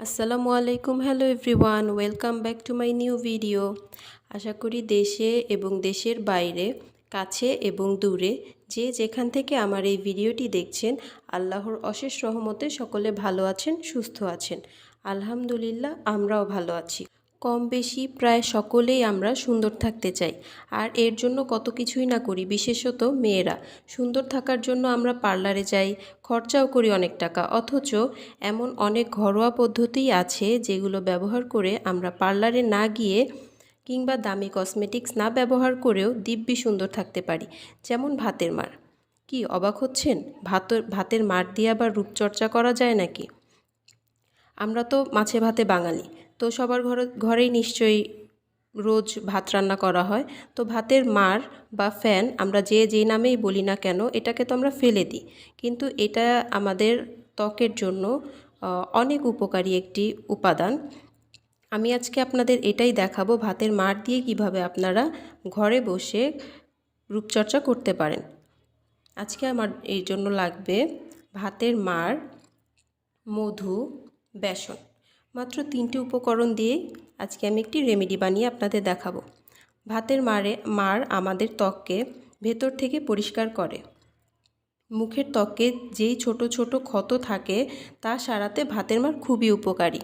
আসসালামু আলাইকুম, hello everyone, welcome back to my new video. আশা করি দেশে এবং দেশের বাইরে, কাছে এবং দূরে যে যেখান থেকে আমার এই ভিডিওটি দেখছেন, আল্লাহর অশেষ রহমতে সকলে ভালো আছেন, সুস্থ আছেন। আলহামদুলিল্লাহ, আমরাও ভালো আছি। কম বেশি প্রায় সকলেই আমরা সুন্দর থাকতে চাই, আর এর জন্য কত কিছুই না করি। বিশেষত মেয়েরা সুন্দর থাকার জন্য আমরা পার্লারে যাই, খরচাও করি অনেক টাকা, অথচ এমন অনেক ঘরোয়া পদ্ধতি আছে যেগুলো ব্যবহার করে আমরা পার্লারে না গিয়ে কিংবা দামি কসমেটিক্স না ব্যবহার করেও দিব্যি সুন্দর থাকতে পারি। যেমন ভাতের মাড়। কি অবাক হচ্ছেন? ভাতের মাড় দিয়ে আবার রূপচর্চা করা যায় নাকি? আমরা তো মাছে ভাতে বাঙালি, তো সবার ঘরেই নিশ্চয়ই রোজ ভাত রান্না করা হয়। তো ভাতের মাড় বা ফ্যান আমরা যে নামেই বলি না কেন, এটাকে তো আমরা ফেলে দিই, কিন্তু এটা আমাদের ত্বকের জন্য অনেক উপকারী একটি উপাদান। আমি আজকে আপনাদের এটাই দেখাবো, ভাতের মাড় দিয়ে কিভাবে আপনারা ঘরে বসে রূপচর্চা করতে পারেন। আজকে আমার এই জন্য লাগবে ভাতের মাড়, মধু, বেসন। মাত্র 3টি উপকরণ দিয়ে আজকে আমি একটি রেমেডি বানিয়ে আপনাদের দেখাবো। ভাতের মাড় আমাদের ত্বককে ভেতর থেকে পরিষ্কার করে। মুখের ত্বকে যেই ছোট ছোট ক্ষত থাকে তা সারাতে ভাতের মাড় খুবই উপকারী।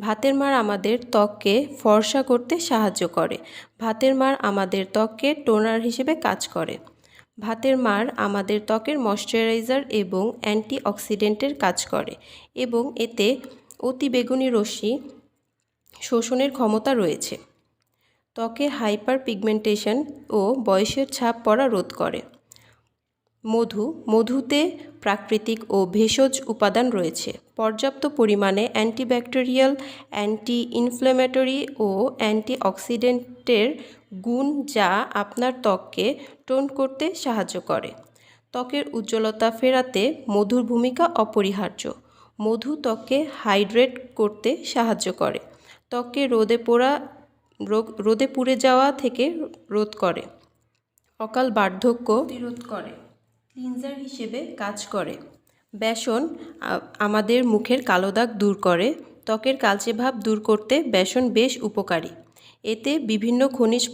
ভাতের মাড় আমাদের ত্বককে ফর্সা করতে সাহায্য করে। ভাতের মাড় আমাদের ত্বককে টোনার হিসেবে কাজ করে। ভাতের মাড় আমাদের ত্বকের ময়শ্চারাইজার এবং অ্যান্টিঅক্সিডেন্টের কাজ করে, এবং এতে অতিবেগুনি রশ্মি শোষণের ক্ষমতা রয়েছে। ত্বকে হাইপার পিগমেন্টেশন ও বয়সের ছাপ পড়া রোধ করে। মধুতে প্রাকৃতিক ও ভেষজ উপাদান রয়েছে। পর্যাপ্ত পরিমাণে অ্যান্টিব্যাকটেরিয়াল, অ্যান্টি ইনফ্ল্যামেটরি ও অ্যান্টিঅক্সিডেন্টের গুণ, যা আপনার ত্বককে টোন করতে সাহায্য করে। ত্বকের উজ্জ্বলতা ফেরাতে মধুর ভূমিকা অপরিহার্য। মধু ত্বককে হাইড্রেট করতে সাহায্য করে। ত্বককে রোদে পুড়ে যাওয়া থেকে রোধ করে। অকাল বার্ধক্য প্রতিরোধ করে। ক্লিনজার হিসেবে কাজ করে। বেসন আমাদের মুখের কালো দাগ দূর করে। ত্বকের কালচে ভাব দূর করতে বেসন বেশ উপকারী। এতে বিভিন্ন খনিজ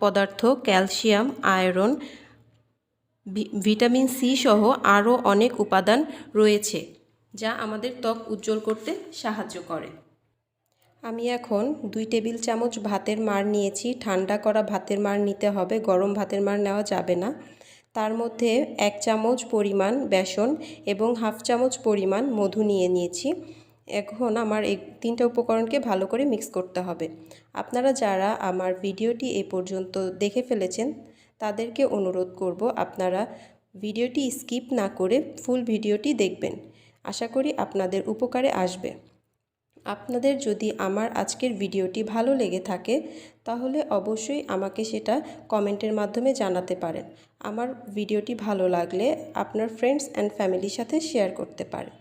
পদার্থ, ক্যালসিয়াম, আয়রন, ভিটামিন সি সহ আরও অনেক উপাদান রয়েছে, যা আমাদের ত্বক উজ্জ্বল করতে সাহায্য করে। আমি এখন 2 টেবিল চামচ ভাতের মাড় নিয়েছি। ঠান্ডা করা ভাতের মাড় নিতে হবে, গরম ভাতের মাড় নেওয়া যাবে না। তার মধ্যে 1 চামচ পরিমাণ বেসন এবং 1/2 চামচ পরিমাণ মধু নিয়েছি। এখন আমার এই 3টা উপকরণকে ভালো করে মিক্স করতে হবে। আপনারা যারা আমার ভিডিওটি এ পর্যন্ত দেখে ফেলেছেন তাদেরকে অনুরোধ করব, আপনারা ভিডিওটি স্কিপ না করে ফুল ভিডিওটি দেখবেন। আশা করি আপনাদের উপকারে আসবে। আপনাদের যদি আমার আজকের ভিডিওটি ভালো লেগে থাকে তাহলে অবশ্যই আমাকে সেটা কমেন্টের মাধ্যমে জানাতে পারেন। আমার ভিডিওটি ভালো লাগলে আপনার ফ্রেন্ডস অ্যান্ড ফ্যামিলির সাথে শেয়ার করতে পারেন।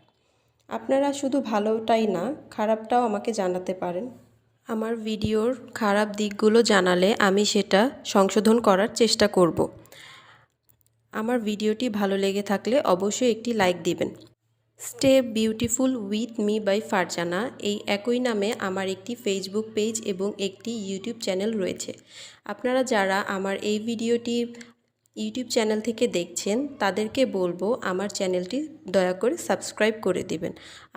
আপনারা শুধু ভালোটাই না, খারাপটাও আমাকে জানাতে পারেন। আমার ভিডিওর খারাপ দিকগুলো জানালে আমি সেটা সংশোধন করার চেষ্টা করব। আমার ভিডিওটি ভালো লেগে থাকলে অবশ্যই একটি লাইক দিবেন। Stay beautiful with me by Farzana, এই একই নামে আমার একটি ফেসবুক পেজ এবং একটি ইউটিউব চ্যানেল রয়েছে। আপনারা যারা আমার এই ভিডিওটি ইউটিউব চ্যানেল থেকে দেখছেন তাদেরকে বলবো আমার চ্যানেলটি দয়া করে সাবস্ক্রাইব করে দিবেন।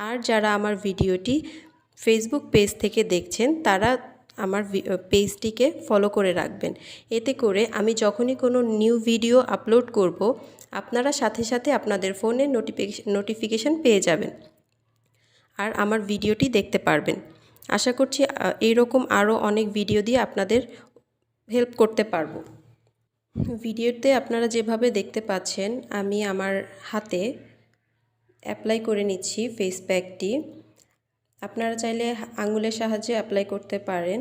আর যারা আমার ভিডিওটি ফেসবুক পেজ থেকে দেখছেন তারা আমার পেজটিকে ফলো করে রাখবেন। এতে করে আমি যখনই কোনো নিউ ভিডিও আপলোড করব আপনারা সাথে সাথে আপনাদের ফোনে নোটিফিকেশান পেয়ে যাবেন আর আমার ভিডিওটি দেখতে পারবেন। আশা করছি এইরকম আরও অনেক ভিডিও দিয়ে আপনাদের হেল্প করতে পারবো। ভিডিওতে আপনারা যেভাবে দেখতে পাচ্ছেন আমি আমার হাতে অ্যাপ্লাই করে নিচ্ছি ফেস প্যাকটি। আপনারা চাইলে আঙুলের সাহায্যে অ্যাপ্লাই করতে পারেন।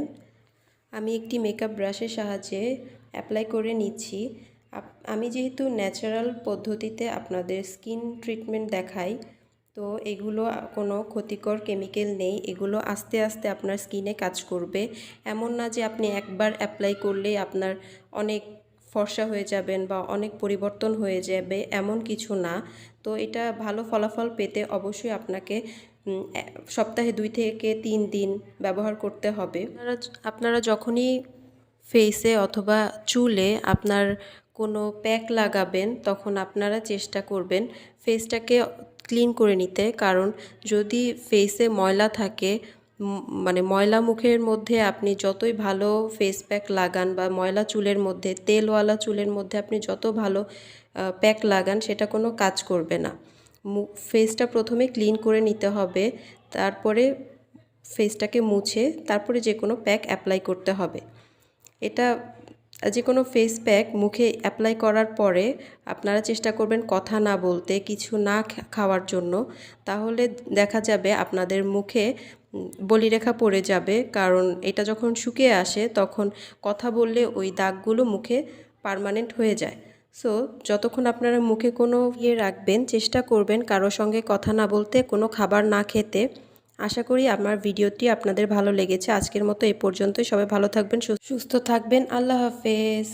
আমি একটি মেকআপ ব্রাশের সাহায্যে অ্যাপ্লাই করে নিচ্ছি। আমি যেহেতু ন্যাচারাল পদ্ধতিতে আপনাদের স্কিন ট্রিটমেন্ট দেখাই, তো এগুলো কোনো ক্ষতিকর কেমিক্যাল নেই। এগুলো আস্তে আস্তে আপনার স্কিনে কাজ করবে। এমন না যে আপনি একবার অ্যাপ্লাই করলেই আপনার অনেক ফর্সা হয়ে যাবেন বা অনেক পরিবর্তন হয়ে যাবে, এমন কিছু না। তো এটা ভালো ফলাফল পেতে অবশ্যই আপনাকে সপ্তাহে 2 থেকে 3 দিন ব্যবহার করতে হবে। আপনারা যখনই ফেসে অথবা চুলে আপনার কোনো প্যাক লাগাবেন তখন আপনারা চেষ্টা করবেন ফেসটাকে ক্লিন করে নিতে, কারণ যদি ফেসে ময়লা থাকে, মানে ময়লা মুখের মধ্যে আপনি যতই ভালো ফেস প্যাক লাগান বা ময়লা চুলের মধ্যে, তেলওয়ালা চুলের মধ্যে আপনি যত ভালো প্যাক লাগান সেটা কোনো কাজ করবে না। ফেসটা প্রথমে ক্লিন করে নিতে হবে, তারপরে ফেসটাকে মুছে তারপরে যে কোনো প্যাক অ্যাপ্লাই করতে হবে। এটা যে কোনো ফেস প্যাক মুখে অ্যাপ্লাই করার পরে আপনারা চেষ্টা করবেন কথা না বলতে, কিছু না খাওয়ার জন্য। তাহলে দেখা যাবে আপনাদের মুখে বলিরেখা পড়ে যাবে, কারণ এটা যখন শুকিয়ে আসে তখন কথা বললে ওই দাগগুলো মুখে পার্মানেন্ট হয়ে যায়। সো যতক্ষণ আপনারা মুখে কোনো রাখবেন চেষ্টা করবেন কারোর সঙ্গে কথা না বলতে, কোনো খাবার না খেতে। আশা করি আমার ভিডিওটি আপনাদের ভালো লেগেছে। আজকের মতো এই পর্যন্তই। সবাই ভালো থাকবেন, সুস্থ থাকবেন। আল্লাহ হাফেজ।